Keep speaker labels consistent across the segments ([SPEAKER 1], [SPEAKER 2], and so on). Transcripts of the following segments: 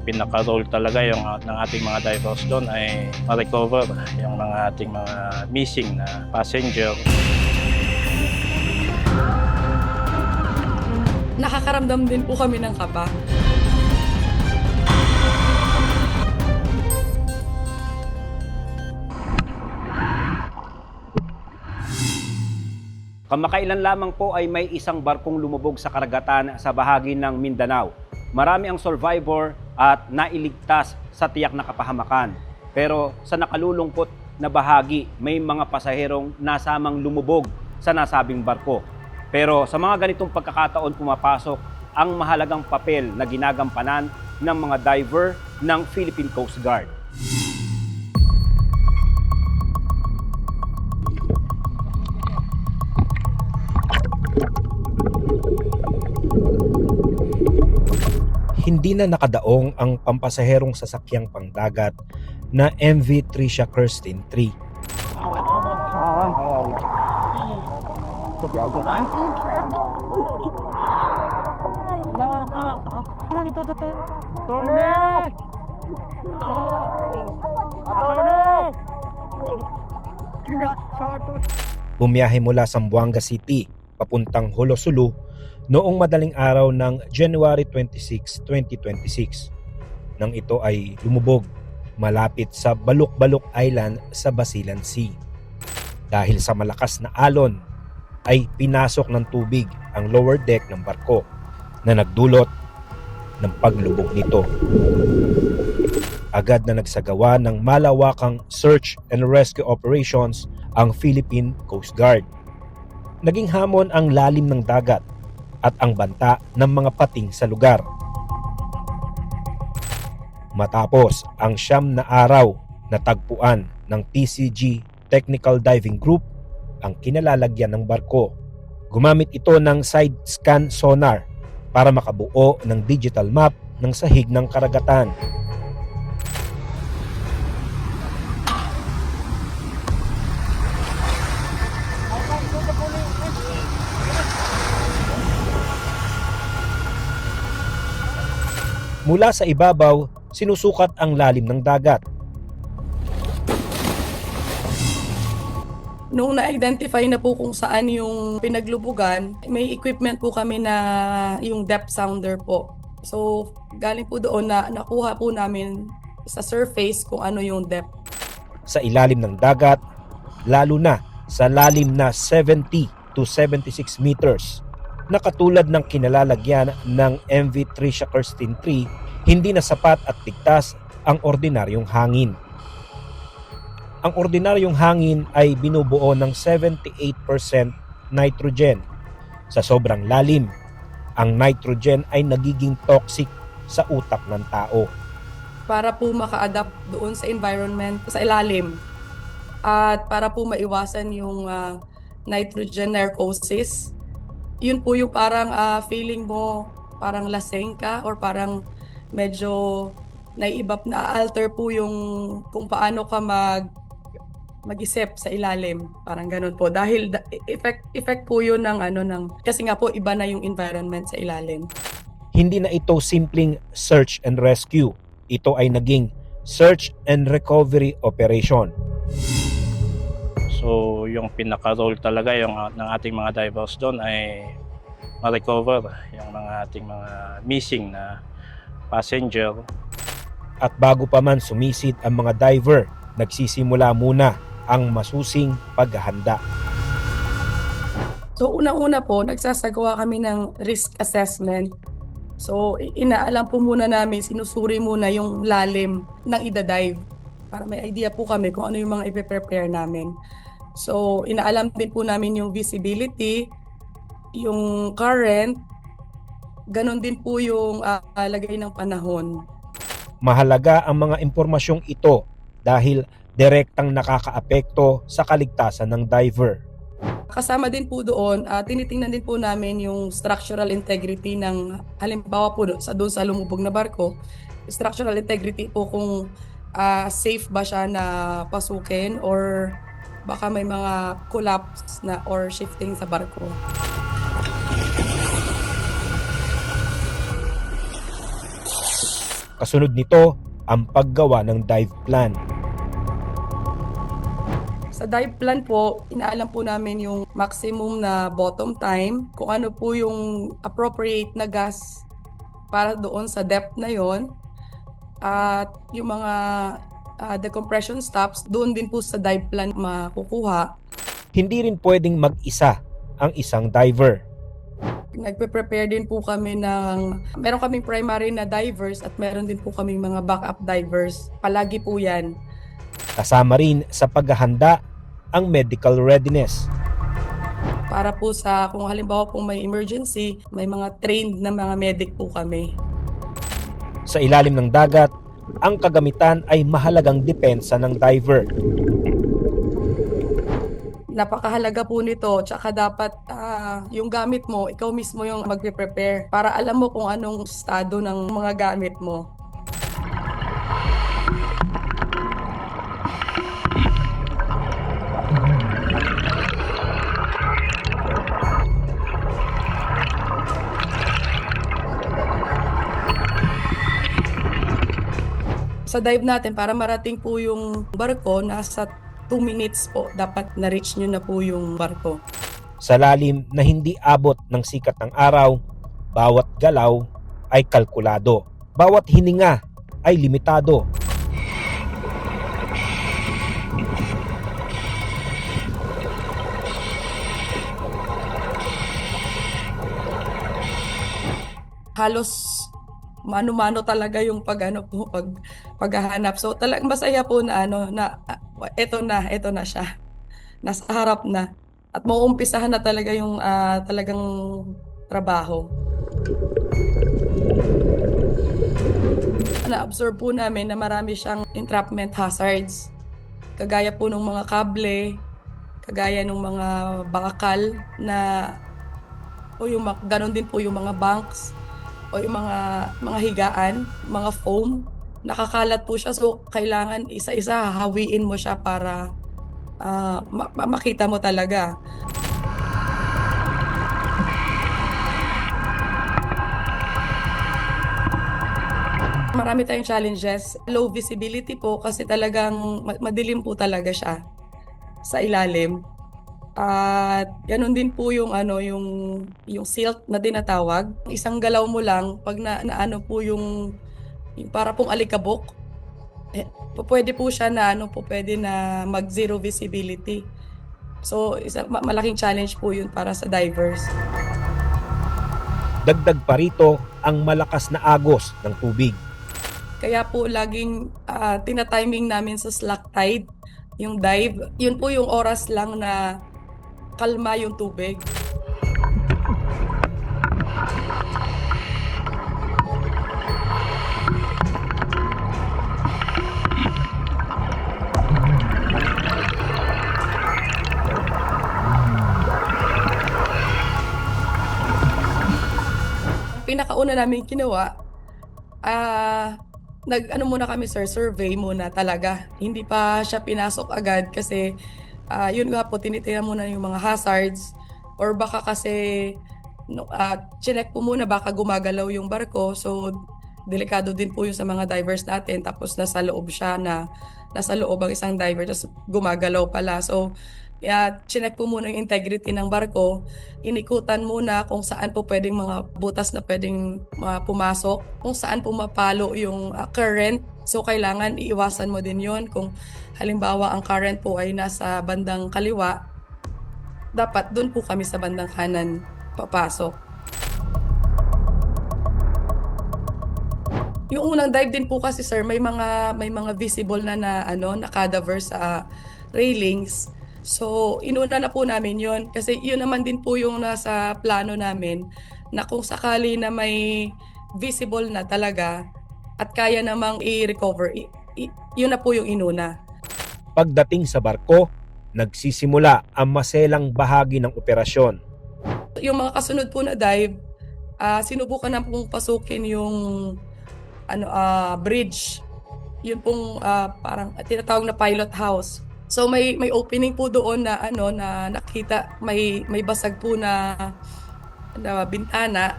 [SPEAKER 1] pinaka-role talaga yung ng ating mga divers doon ay ma-recover yung mga ating mga missing na passenger.
[SPEAKER 2] Nakakaramdam din po kami ng kaba.
[SPEAKER 3] Kamakailan lamang po ay may isang barkong lumubog sa karagatan sa bahagi ng Mindanao. Marami ang survivor at nailigtas sa tiyak na kapahamakan. Pero sa nakalulungkot na bahagi, may mga pasaherong nasamang lumubog sa nasabing barko. Pero sa mga ganitong pagkakataon pumapasok ang mahalagang papel na ginagampanan ng mga diver ng Philippine Coast Guard. Hindi na nakadaong ang pampasaherong sasakyang pangdagat na MV Tricia Kirsten 3. Bumiyahe mula Zamboanga City papuntang Holosulu noong madaling araw ng January 26, 2026. Nang ito ay lumubog malapit sa Baluk-Baluk Island sa Basilan Sea. Dahil sa malakas na alon ay pinasok ng tubig ang lower deck ng barko na nagdulot ng paglubog nito. Agad na nagsagawa ng malawakang search and rescue operations ang Philippine Coast Guard. Naging hamon ang lalim ng dagat at ang banta ng mga pating sa lugar. Matapos ang 9 na araw na tagpuan ng TCG Technical Diving Group ang kinalalagyan ng barko. Gumamit ito ng side scan sonar para makabuo ng digital map ng sahig ng karagatan. Mula sa ibabaw, sinusukat ang lalim ng dagat.
[SPEAKER 2] Nung na-identify na po kung saan yung pinaglubugan, may equipment po kami na yung depth sounder po. So, galing po doon na nakuha po namin sa surface kung ano yung depth.
[SPEAKER 3] Sa ilalim ng dagat, lalo na sa lalim na 70 to 76 meters, na katulad ng kinalalagyan ng MV Tricia Kirsten 3, hindi na sapat at ligtas ang ordinaryong hangin. Ang ordinaryong hangin ay binubuo ng 78% nitrogen. Sa sobrang lalim, ang nitrogen ay nagiging toxic sa utak ng tao.
[SPEAKER 2] Para po maka-adapt doon sa environment sa ilalim at para po maiwasan yung nitrogen narcosis. Yun po yung parang feeling mo parang laseng ka or parang medyo naiibap na alter po yung kung paano ka mag-isip sa ilalim, parang ganun po dahil effect po yun ng kasi nga po iba na yung environment sa ilalim.
[SPEAKER 3] Hindi na ito simpleng search and rescue, ito ay naging search and recovery operation.
[SPEAKER 1] So yung pinaka-role talaga yung ng ating mga divers doon ay ma-recover yung mga ating mga missing na passenger.
[SPEAKER 3] At bago pa man sumisid ang mga diver, nagsisimula muna ang masusing paghahanda.
[SPEAKER 2] So unang-una po, nagsasagawa kami ng risk assessment. So inaalam po muna namin, sinusuri muna yung lalim ng ida-dive para may idea po kami kung ano yung mga ipe-prepare namin. So inaalam din po namin yung visibility, yung current, ganon din po yung lagay ng panahon.
[SPEAKER 3] Mahalaga ang mga impormasyong ito dahil direktang nakakaapekto sa kaligtasan ng diver.
[SPEAKER 2] Kasama din po doon, tinitingnan din po namin yung structural integrity ng halimbawa po doon sa lumubog na barko. Structural integrity po kung safe ba siya na pasukin or baka may mga collapse na or shifting sa barko.
[SPEAKER 3] Kasunod nito ang paggawa ng dive plan.
[SPEAKER 2] Sa dive plan po, inaalam po namin yung maximum na bottom time, kung ano po yung appropriate na gas para doon sa depth na yon, at yung mga decompression stops, doon din po sa dive plan makukuha.
[SPEAKER 3] Hindi rin pwedeng mag-isa ang isang diver.
[SPEAKER 2] Nagpe-prepare din po kami meron kaming primary na divers at meron din po kaming mga backup divers. Palagi po yan.
[SPEAKER 3] Kasama rin sa paghahanda ang medical readiness.
[SPEAKER 2] Para po sa kung halimbawa po may emergency, may mga trained na mga medic po kami.
[SPEAKER 3] Sa ilalim ng dagat, ang kagamitan ay mahalagang depensa ng diver.
[SPEAKER 2] Napakahalaga po nito, tsaka dapat yung gamit mo, ikaw mismo yung magpe-prepare para alam mo kung anong estado ng mga gamit mo. Sa dive natin, para marating po yung barko, nasa 2 minutes po, dapat na-reach nyo na po yung barko.
[SPEAKER 3] Sa lalim na hindi abot ng sikat ng araw, bawat galaw ay kalkulado. Bawat hininga ay limitado.
[SPEAKER 2] Halos mano-mano talaga yung paghahanap. So talagang masaya po na ito na siya. Nasa harap na. At mauumpisahan na talaga yung talagang trabaho. Na-observe po namin na marami siyang entrapment hazards. Kagaya po ng mga kable, kagaya ng mga bakal na ganon din po yung mga banks o yung mga higaan, mga foam. Nakakalat po siya, so kailangan isa-isa hahawiin mo siya para makita mo talaga. Marami tayong challenges. Low visibility po kasi talagang madilim po talaga siya sa ilalim. At ganun din po yung yung silt na tinatawag. Isang galaw mo lang pag naano po yung para pong alikabok. Pwede po siya pwede na mag zero visibility. So malaking challenge po yun para sa divers.
[SPEAKER 3] Dagdag pa rito ang malakas na agos ng tubig.
[SPEAKER 2] Kaya po laging tina-timing namin sa slack tide yung dive. Yun po yung oras lang na kalma yung tubig. Pinakauna namin ginawa, muna kami survey muna talaga. Hindi pa siya pinasok agad kasi yun nga po, tinitira muna yung mga hazards or baka kasi chinek po muna baka gumagalaw yung barko. So delikado din po yung sa mga divers natin, tapos nasa loob ang isang diver tapos gumagalaw pala. So chinek po muna yung integrity ng barko, inikutan muna kung saan po pwedeng mga butas na pwedeng pumasok, kung saan po mapalo yung current. So kailangan iiwasan mo din yon. Kung halimbawa ang current po ay nasa bandang kaliwa, dapat doon po kami sa bandang kanan papasok. Yung unang dive din po kasi sir, may mga visible na cadaver sa railings. So inuna na po namin yon kasi yun naman din po yung nasa plano namin na kung sakali na may visible na talaga at kaya namang i-recover, yun na po yung inuna.
[SPEAKER 3] Pagdating sa barko, nagsisimula ang maselang bahagi ng operasyon.
[SPEAKER 2] Yung mga kasunod po na dive, sinubukan na pong pasukin yung bridge. Yun pong parang tinatawag na pilot house. So may opening po doon na na nakita may basag po na bintana.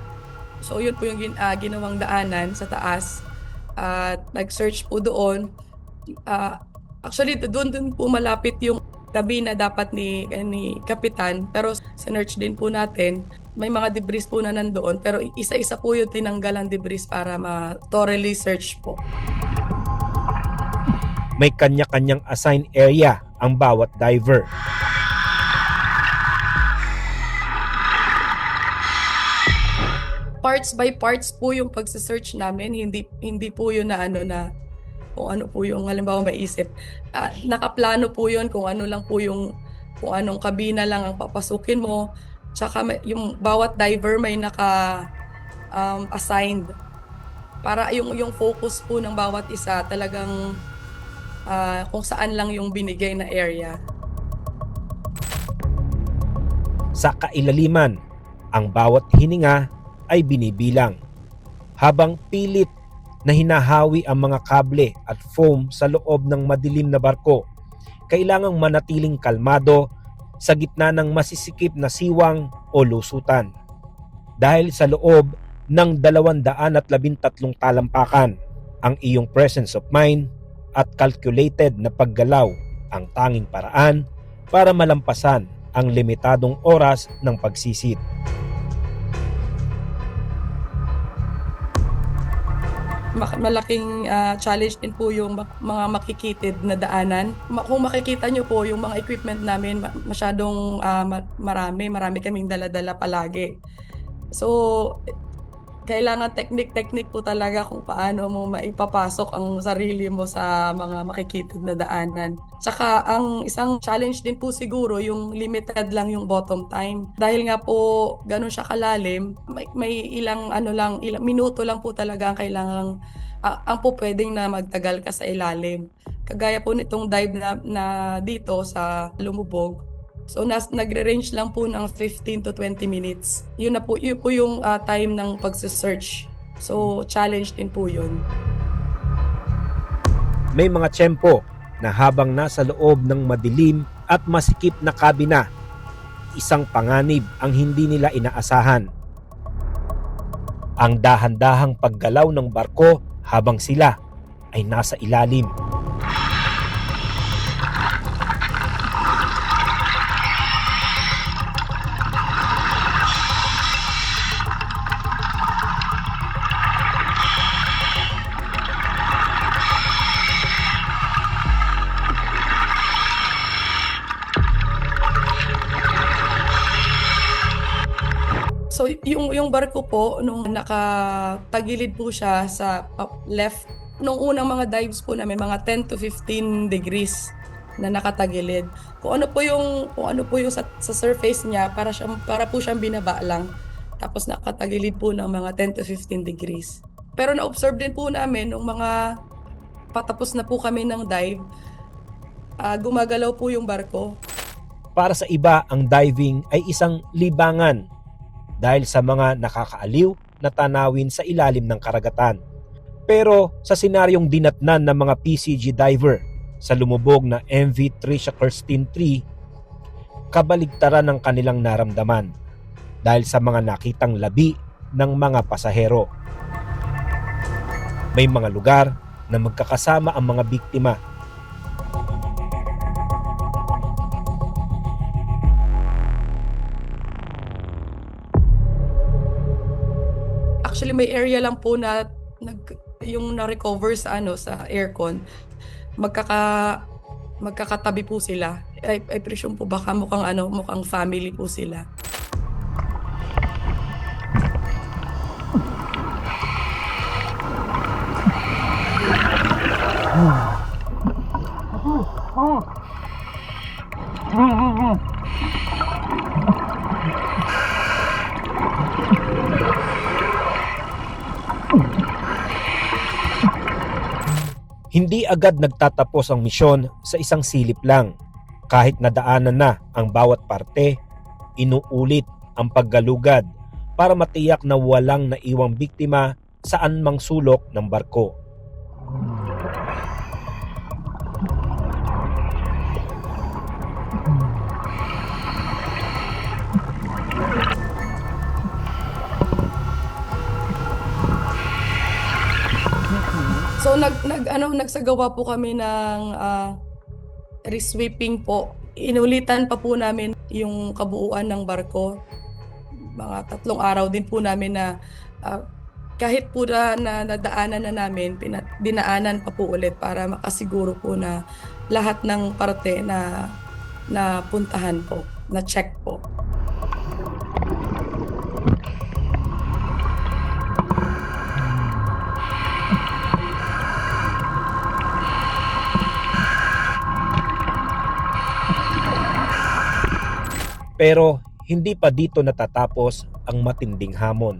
[SPEAKER 2] So yun po yung ginawang daanan sa taas. at nag-search po doon. Actually, doon po malapit yung tabi na dapat ni Kapitan, pero sinearch din po natin. May mga debris po na nandoon, pero isa-isa po yung tinanggal ang debris para thoroughly search po.
[SPEAKER 3] May kanya-kanyang assigned area ang bawat diver.
[SPEAKER 2] Parts by parts po yung pagse-search namin, hindi po yun na kung ano po yung halimbawa maisip. Nakaplano po yun kung ano lang po kung anong kabina lang ang papasukin mo. Tsaka yung bawat diver may assigned para yung focus po ng bawat isa talagang kung saan lang yung binigay na area.
[SPEAKER 3] Sa kailaliman, ang bawat hininga ay binibilang habang pilit na hinahawi ang mga kable at foam sa loob ng madilim na barko. Kailangang manatiling kalmado sa gitna ng masisikip na siwang o lusutan. Dahil sa loob ng 213 talampakan, ang iyong presence of mind at calculated na paggalaw ang tanging paraan para malampasan ang limitadong oras ng pagsisid.
[SPEAKER 2] Malaking challenge din po yung mga makikitid na daanan. Kung makikita nyo po yung mga equipment namin, masyadong marami kaming dala-dala palagi. So, kailangan technique po talaga kung paano mo maipapasok ang sarili mo sa mga makikitid na daanan. Tsaka ang isang challenge din po siguro yung limited lang yung bottom time. Dahil nga po ganun siya kalalim, may ilang minuto lang po talaga ang kailangang ang po pwedeng na magtagal ka sa ilalim. Kagaya po nitong dive na dito sa Lumubog. So nagre-range lang po ng 15 to 20 minutes. Yun po yung time ng pagse-search. So challenge din po yun.
[SPEAKER 3] May mga tiyempo na habang nasa loob ng madilim at masikip na kabina, isang panganib ang hindi nila inaasahan. Ang dahan-dahang paggalaw ng barko habang sila ay nasa ilalim.
[SPEAKER 2] So yung barko po nung nakatagilid po siya sa left, nung unang mga dives po namin mga 10 to 15 degrees na nakatagilid. Kung ano po yung sa surface niya para po siyang binaba lang. Tapos nakatagilid po ng mga 10 to 15 degrees. Pero na-observe din po namin nung mga patapos na po kami ng dive, gumagalaw po yung barko.
[SPEAKER 3] Para sa iba, ang diving ay isang libangan dahil sa mga nakakaaliw na tanawin sa ilalim ng karagatan. Pero sa senaryong dinatnan ng mga PCG diver sa lumubog na MV Tricia Kirsten 3, kabaligtaran ng kanilang naramdaman dahil sa mga nakitang labi ng mga pasahero. May mga lugar na magkakasama ang mga biktima.
[SPEAKER 2] Actually, may area lang po na yung na-recover sa sa aircon. Magkakatabi po sila. I presume po baka mukhang family po sila.
[SPEAKER 3] Hindi agad nagtatapos ang misyon sa isang silip lang. Kahit nadaanan na ang bawat parte, inuulit ang paggalugad para matiyak na walang naiwang biktima saan mang sulok ng barko.
[SPEAKER 2] So nagsagawa po kami ng resweeping po. Inulitan pa po namin yung kabuuan ng barko. Mga 3 araw din po namin na kahit po na nadaanan na namin, dinaanan pa po ulit para makasiguro po na lahat ng parte na puntahan po, na check po.
[SPEAKER 3] Pero hindi pa dito natatapos ang matinding hamon.